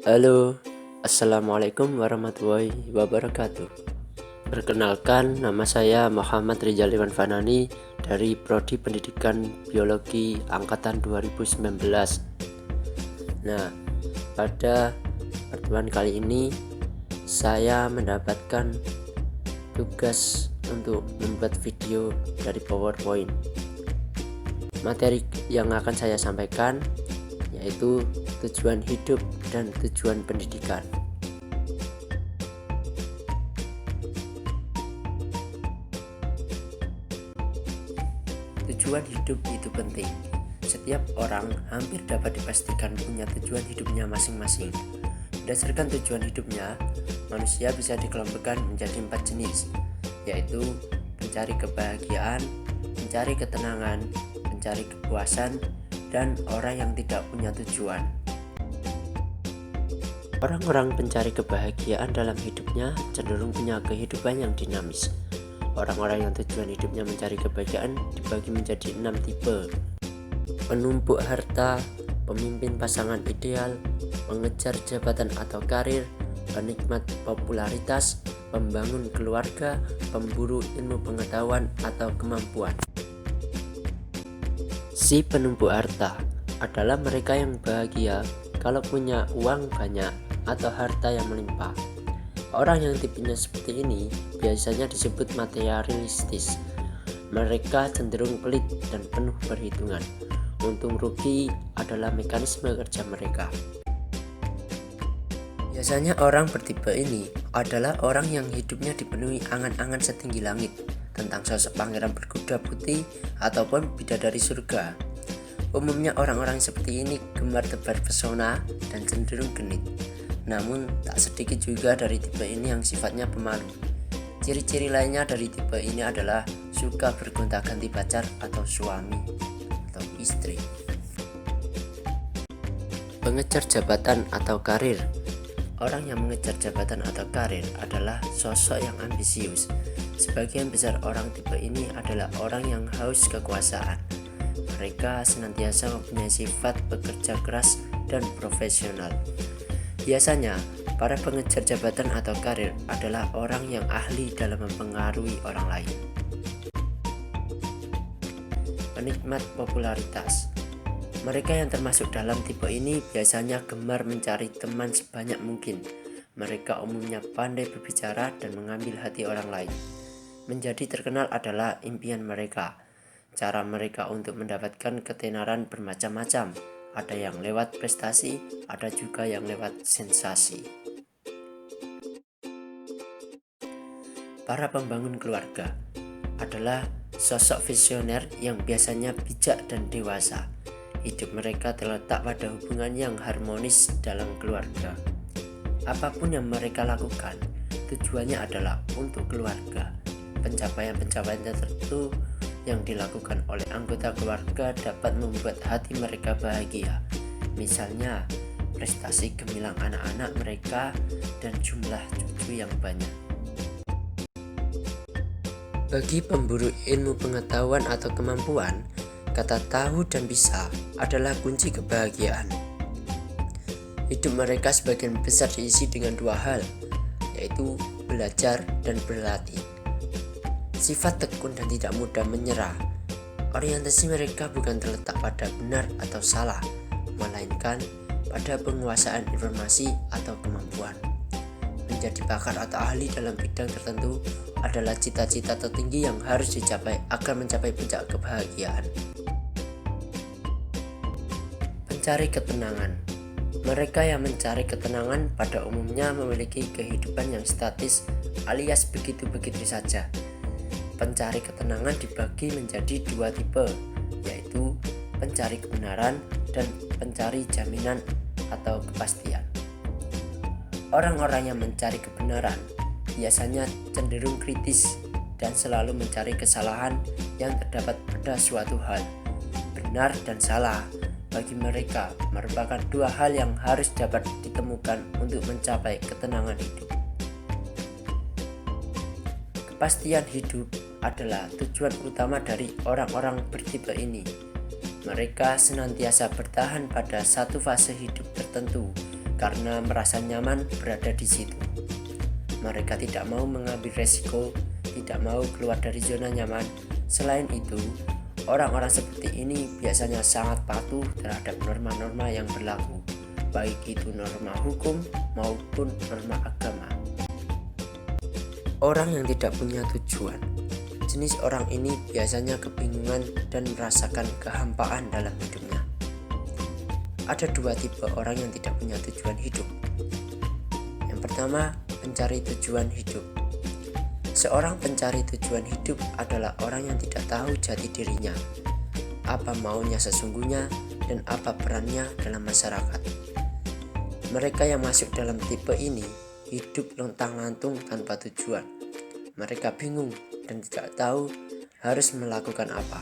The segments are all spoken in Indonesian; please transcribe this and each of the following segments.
Halo, Assalamualaikum warahmatullahi wabarakatuh. Perkenalkan, nama saya Muhammad Rizal Iwan Fanani dari Prodi Pendidikan Biologi Angkatan 2019. Nah, pada pertemuan kali ini saya mendapatkan tugas untuk membuat video dari PowerPoint. Materi yang akan saya sampaikan yaitu tujuan hidup dan tujuan pendidikan. Tujuan hidup itu penting. Setiap orang hampir dapat dipastikan punya tujuan hidupnya masing-masing. Berdasarkan tujuan hidupnya, manusia bisa dikelompokkan menjadi 4 jenis, yaitu mencari kebahagiaan, mencari ketenangan, mencari kepuasan, dan orang yang tidak punya tujuan. Orang-orang pencari kebahagiaan dalam hidupnya cenderung punya kehidupan yang dinamis. Orang-orang yang tujuan hidupnya mencari kebahagiaan dibagi menjadi 6 tipe. Penumpuk harta, pemimpin pasangan ideal, pengejar jabatan atau karir, penikmat popularitas, pembangun keluarga, pemburu ilmu pengetahuan atau kemampuan. Si penumpuk harta adalah mereka yang bahagia kalau punya uang banyak atau harta yang melimpah. Orang yang tipenya seperti ini biasanya disebut materialistis. Mereka cenderung pelit dan penuh perhitungan. Untung rugi adalah mekanisme kerja mereka. Biasanya orang bertipe ini adalah orang yang hidupnya dipenuhi angan-angan setinggi langit tentang sosok pangeran berkuda putih ataupun bidadari surga. Umumnya orang-orang seperti ini gemar tebar pesona dan cenderung genit. Namun tak sedikit juga dari tipe ini yang sifatnya pemalu. Ciri-ciri lainnya dari tipe ini adalah suka bergonta-ganti pacar atau suami atau istri. Pengejar jabatan atau karir. Orang yang mengejar jabatan atau karir adalah sosok yang ambisius. Sebagian besar orang tipe ini adalah orang yang haus kekuasaan. Mereka senantiasa mempunyai sifat bekerja keras dan profesional. Biasanya, para pengejar jabatan atau karir adalah orang yang ahli dalam mempengaruhi orang lain. Penikmat popularitas. Mereka yang termasuk dalam tipe ini biasanya gemar mencari teman sebanyak mungkin. Mereka umumnya pandai berbicara dan mengambil hati orang lain. Menjadi terkenal adalah impian mereka. Cara mereka untuk mendapatkan ketenaran bermacam-macam. Ada yang lewat prestasi, ada juga yang lewat sensasi. Para pembangun keluarga adalah sosok visioner yang biasanya bijak dan dewasa. Hidup mereka terletak pada hubungan yang harmonis dalam keluarga. Apapun yang mereka lakukan, tujuannya adalah untuk keluarga. Pencapaian-pencapaian tertentu yang dilakukan oleh anggota keluarga dapat membuat hati mereka bahagia. Misalnya, prestasi gemilang anak-anak mereka dan jumlah cucu yang banyak. Bagi pemburu ilmu pengetahuan atau kemampuan, kata tahu dan bisa adalah kunci kebahagiaan. Hidup mereka sebagian besar diisi dengan 2 hal, yaitu belajar dan berlatih. Sifat tekun dan tidak mudah menyerah. Orientasi mereka bukan terletak pada benar atau salah, melainkan pada penguasaan informasi atau kemampuan. Menjadi pakar atau ahli dalam bidang tertentu adalah cita-cita tertinggi yang harus dicapai agar mencapai puncak kebahagiaan. Mencari ketenangan. Mereka yang mencari ketenangan pada umumnya memiliki kehidupan yang statis alias begitu-begitu saja. Pencari ketenangan dibagi menjadi 2 tipe, yaitu pencari kebenaran dan pencari jaminan atau kepastian. Orang-orang yang mencari kebenaran biasanya cenderung kritis dan selalu mencari kesalahan yang terdapat pada suatu hal. Benar dan salah bagi mereka merupakan 2 hal yang harus dapat ditemukan untuk mencapai ketenangan hidup. Kepastian hidup adalah tujuan utama dari orang-orang bertipe ini. Mereka senantiasa bertahan pada satu fase hidup tertentu karena merasa nyaman berada di situ. Mereka tidak mau mengambil resiko, tidak mau keluar dari zona nyaman. Selain itu, orang-orang seperti ini biasanya sangat patuh terhadap norma-norma yang berlaku, baik itu norma hukum maupun norma agama. Orang yang tidak punya tujuan. Jenis orang ini biasanya kebingungan dan merasakan kehampaan dalam hidupnya. Ada dua tipe orang yang tidak punya tujuan hidup. Yang pertama, pencari tujuan hidup. Seorang pencari tujuan hidup adalah orang yang tidak tahu jati dirinya, apa maunya sesungguhnya, dan apa perannya dalam masyarakat. Mereka yang masuk dalam tipe ini hidup lontang-lantung tanpa tujuan. Mereka bingung dan tidak tahu harus melakukan apa.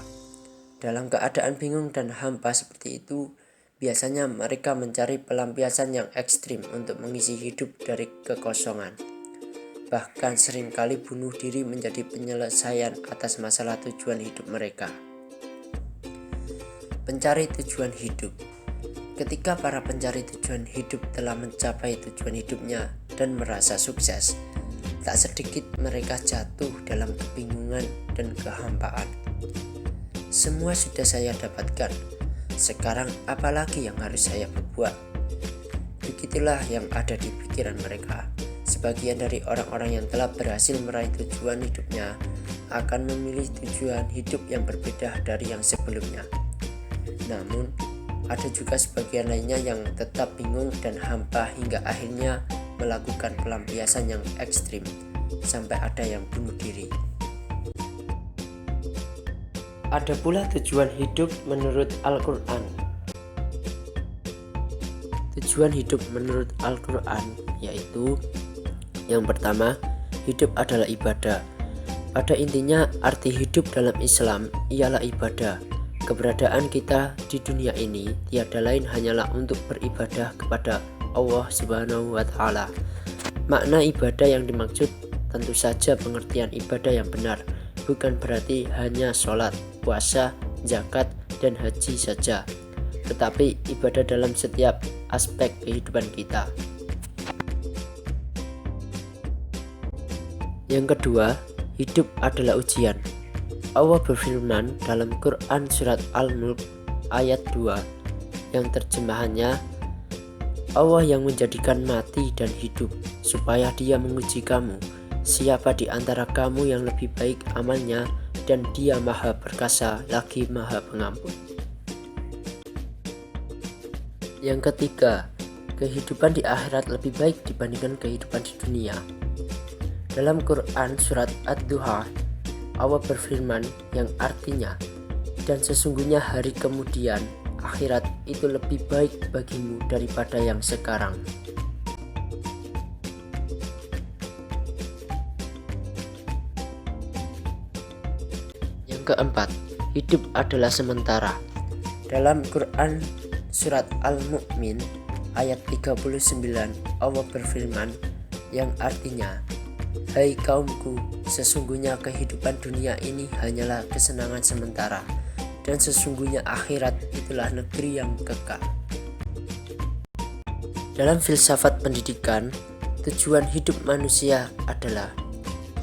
Dalam keadaan bingung dan hampa seperti itu, biasanya mereka mencari pelampiasan yang ekstrim untuk mengisi hidup dari kekosongan. Bahkan seringkali bunuh diri menjadi penyelesaian atas masalah tujuan hidup mereka. Pencari tujuan hidup. Ketika para pencari tujuan hidup telah mencapai tujuan hidupnya dan merasa sukses, tak sedikit mereka jatuh dalam kebingungan dan kehampaan. Semua sudah saya dapatkan, sekarang apalagi yang harus saya perbuat? Begitulah yang ada di pikiran mereka. Sebagian dari orang-orang yang telah berhasil meraih tujuan hidupnya akan memilih tujuan hidup yang berbeda dari yang sebelumnya. Namun, ada juga sebagian lainnya yang tetap bingung dan hampa hingga akhirnya melakukan pelampiasan yang ekstrim, sampai ada yang bunuh diri. Ada pula tujuan hidup menurut Al-Quran. Tujuan hidup menurut Al-Quran yaitu: yang pertama, hidup adalah ibadah. Pada intinya, arti hidup dalam Islam ialah ibadah. Keberadaan kita di dunia ini tiada lain hanyalah untuk beribadah kepada Allah Subhanahu wa Ta'ala. Makna ibadah yang dimaksud tentu saja pengertian ibadah yang benar, bukan berarti hanya sholat, puasa, zakat, dan haji saja, tetapi ibadah dalam setiap aspek kehidupan kita. Yang kedua, hidup adalah ujian. Allah berfirman dalam Quran surat Al-Mulk ayat 2 yang terjemahannya, Allah yang menjadikan mati dan hidup supaya Dia menguji kamu, siapa di antara kamu yang lebih baik amalnya, dan Dia Maha Perkasa lagi Maha Pengampun. Yang ketiga, kehidupan di akhirat lebih baik dibandingkan kehidupan di dunia. Dalam Quran surat Ad-Duha, Allah berfirman yang artinya, dan sesungguhnya hari kemudian akhirat itu lebih baik bagimu daripada yang sekarang. Yang keempat, hidup adalah sementara. Dalam Quran surat Al-Mu'min ayat 39, Allah berfirman yang artinya, hai kaumku, sesungguhnya kehidupan dunia ini hanyalah kesenangan sementara, dan sesungguhnya akhirat itulah negeri yang kekal. Dalam filsafat pendidikan, tujuan hidup manusia adalah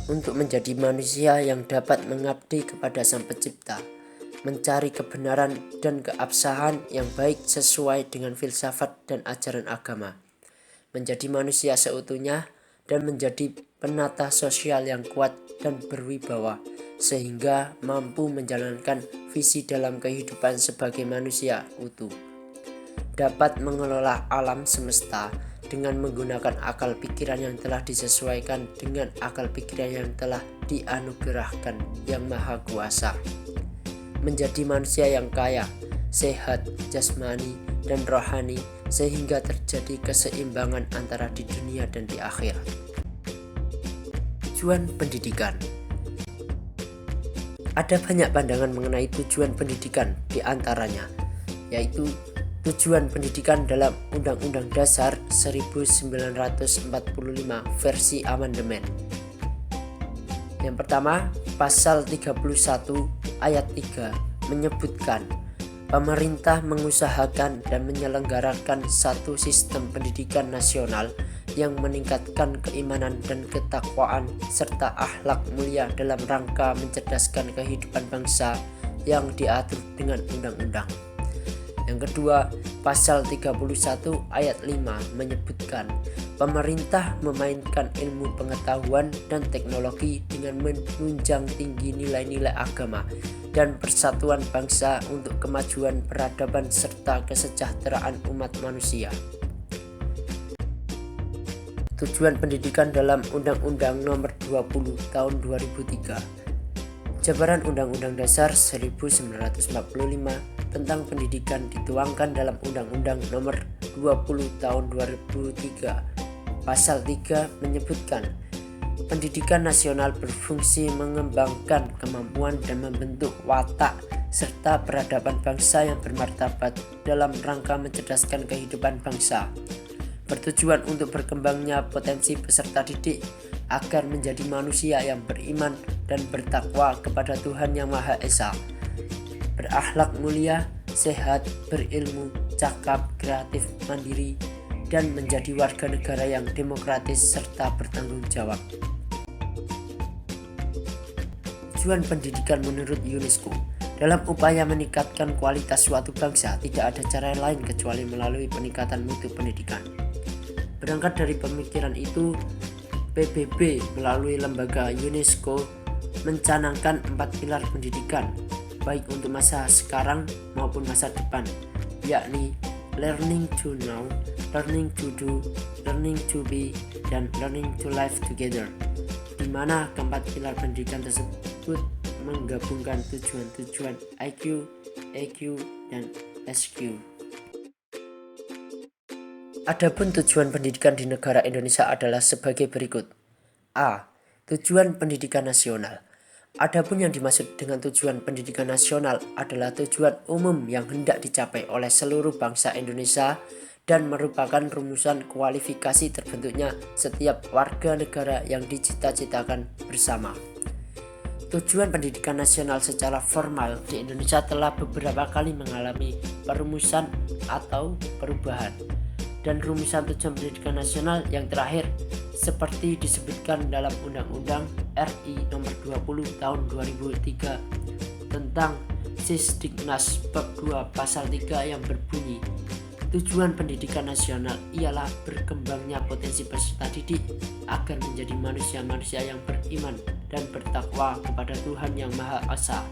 untuk menjadi manusia yang dapat mengabdi kepada Sang Pencipta, mencari kebenaran dan keabsahan yang baik sesuai dengan filsafat dan ajaran agama, menjadi manusia seutuhnya, dan menjadi penata sosial yang kuat dan berwibawa, sehingga mampu menjalankan visi dalam kehidupan sebagai manusia utuh. Dapat mengelola alam semesta dengan menggunakan akal pikiran yang telah disesuaikan dengan akal pikiran yang telah dianugerahkan Yang Maha Kuasa. Menjadi manusia yang kaya, sehat, jasmani, dan rohani, sehingga terjadi keseimbangan antara di dunia dan di akhirat. Tujuan pendidikan. Ada banyak pandangan mengenai tujuan pendidikan, di antaranya yaitu tujuan pendidikan dalam Undang-Undang Dasar 1945 versi amandemen. Yang pertama, pasal 31 ayat 3 menyebutkan Pemerintah mengusahakan dan menyelenggarakan satu sistem pendidikan nasional yang meningkatkan keimanan dan ketakwaan serta akhlak mulia dalam rangka mencerdaskan kehidupan bangsa yang diatur dengan undang-undang. Yang kedua, pasal 31 ayat 5 menyebutkan pemerintah memainkan ilmu pengetahuan dan teknologi dengan menunjang tinggi nilai-nilai agama dan persatuan bangsa untuk kemajuan peradaban serta kesejahteraan umat manusia. Tujuan pendidikan dalam Undang-Undang Nomor 20 Tahun 2003. Jabaran Undang-Undang Dasar 1945 tentang pendidikan dituangkan dalam Undang-Undang Nomor 20 Tahun 2003. Pasal 3 menyebutkan pendidikan nasional berfungsi mengembangkan kemampuan dan membentuk watak serta peradaban bangsa yang bermartabat dalam rangka mencerdaskan kehidupan bangsa. Bertujuan untuk berkembangnya potensi peserta didik agar menjadi manusia yang beriman dan bertakwa kepada Tuhan Yang Maha Esa, berakhlak mulia, sehat, berilmu, cakap, kreatif, mandiri, dan menjadi warga negara yang demokratis serta bertanggung jawab. Tujuan pendidikan menurut UNESCO. Dalam upaya meningkatkan kualitas suatu bangsa, tidak ada cara lain kecuali melalui peningkatan mutu pendidikan. Berangkat dari pemikiran itu, PBB melalui lembaga UNESCO mencanangkan 4 pilar pendidikan, baik untuk masa sekarang maupun masa depan, yakni learning to know, learning to do, learning to be, dan learning to live together, di mana keempat pilar pendidikan tersebut menggabungkan tujuan-tujuan IQ, EQ, dan SQ. Adapun tujuan pendidikan di negara Indonesia adalah sebagai berikut. A. Tujuan pendidikan nasional. Adapun yang dimaksud dengan tujuan pendidikan nasional adalah tujuan umum yang hendak dicapai oleh seluruh bangsa Indonesia dan merupakan rumusan kualifikasi terbentuknya setiap warga negara yang dicita-citakan bersama. Tujuan pendidikan nasional secara formal di Indonesia telah beberapa kali mengalami perumusan atau perubahan. Dan rumusan tujuan pendidikan nasional yang terakhir seperti disebutkan dalam Undang-Undang RI Nomor 20 Tahun 2003 tentang Sisdiknas Bab 2 Pasal 3 yang berbunyi, tujuan pendidikan nasional ialah berkembangnya potensi peserta didik agar menjadi manusia-manusia yang beriman dan bertakwa kepada Tuhan Yang Maha Esa,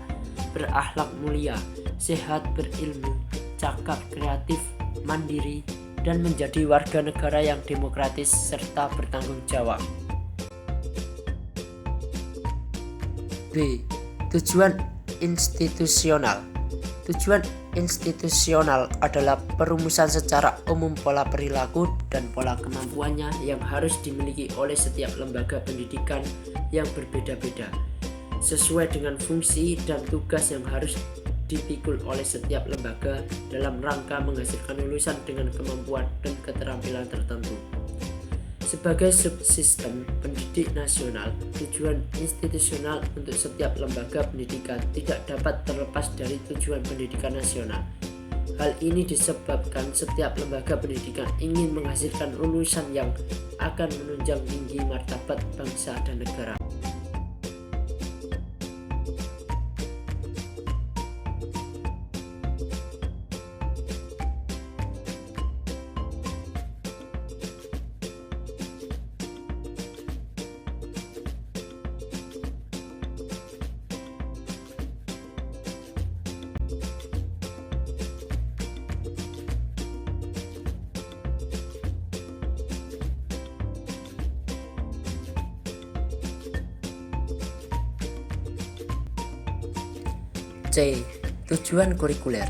berakhlak mulia, sehat, berilmu, cakap, kreatif, mandiri, dan menjadi warga negara yang demokratis serta bertanggung jawab. B. Tujuan institusional. Tujuan institusional adalah perumusan secara umum pola perilaku dan pola kemampuannya yang harus dimiliki oleh setiap lembaga pendidikan yang berbeda-beda, sesuai dengan fungsi dan tugas yang harus dipikul oleh setiap lembaga dalam rangka menghasilkan lulusan dengan kemampuan dan keterampilan tertentu. Sebagai subsistem pendidik nasional, tujuan institusional untuk setiap lembaga pendidikan tidak dapat terlepas dari tujuan pendidikan nasional. Hal ini disebabkan setiap lembaga pendidikan ingin menghasilkan lulusan yang akan menunjang tinggi martabat bangsa dan negara. C. Tujuan kurikuler.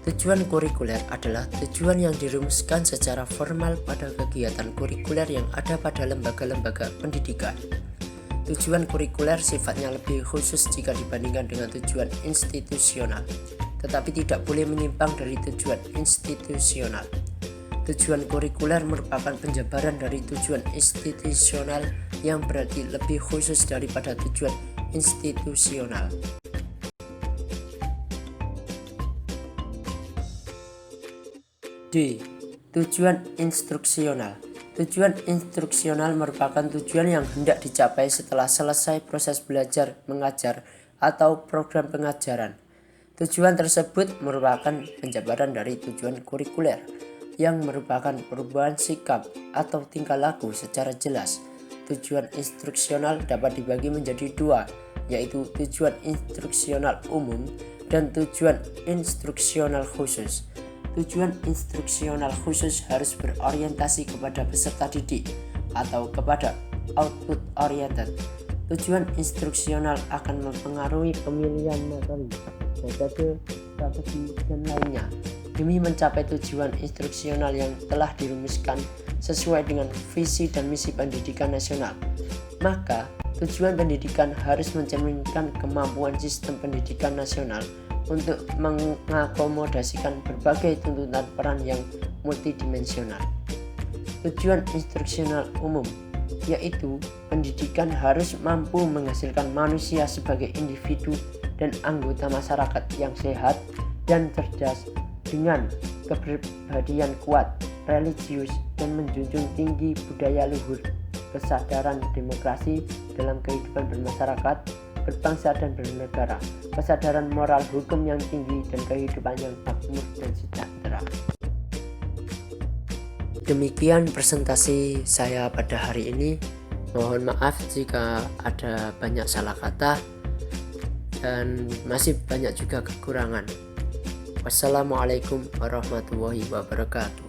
Tujuan kurikuler adalah tujuan yang dirumuskan secara formal pada kegiatan kurikuler yang ada pada lembaga-lembaga pendidikan. Tujuan kurikuler sifatnya lebih khusus jika dibandingkan dengan tujuan institusional, tetapi tidak boleh menyimpang dari tujuan institusional. Tujuan kurikuler merupakan penjabaran dari tujuan institusional yang berarti lebih khusus daripada tujuan institusional. D. Tujuan instruksional. Tujuan instruksional merupakan tujuan yang hendak dicapai setelah selesai proses belajar mengajar atau program pengajaran. Tujuan tersebut merupakan penjabaran dari tujuan kurikuler yang merupakan perubahan sikap atau tingkah laku secara jelas. Tujuan instruksional dapat dibagi menjadi dua, yaitu tujuan instruksional umum dan tujuan instruksional khusus. Tujuan instruksional khusus harus berorientasi kepada peserta didik atau kepada output oriented. Tujuan instruksional akan mempengaruhi pemilihan materi, metode, strategi, dan lainnya demi mencapai tujuan instruksional yang telah dirumuskan sesuai dengan visi dan misi pendidikan nasional. Maka, tujuan pendidikan harus mencerminkan kemampuan sistem pendidikan nasional untuk mengakomodasikan berbagai tuntutan peran yang multidimensional. Tujuan instruksional umum, yaitu pendidikan harus mampu menghasilkan manusia sebagai individu dan anggota masyarakat yang sehat dan cerdas dengan kepribadian kuat, religius, dan menjunjung tinggi budaya luhur, kesadaran demokrasi dalam kehidupan bermasyarakat, berbangsa dan bernegara, kesadaran moral hukum yang tinggi, dan kehidupan yang makmur dan sejahtera. Demikian presentasi saya pada hari ini. Mohon maaf jika ada banyak salah kata dan masih banyak juga kekurangan. Wassalamualaikum warahmatullahi wabarakatuh.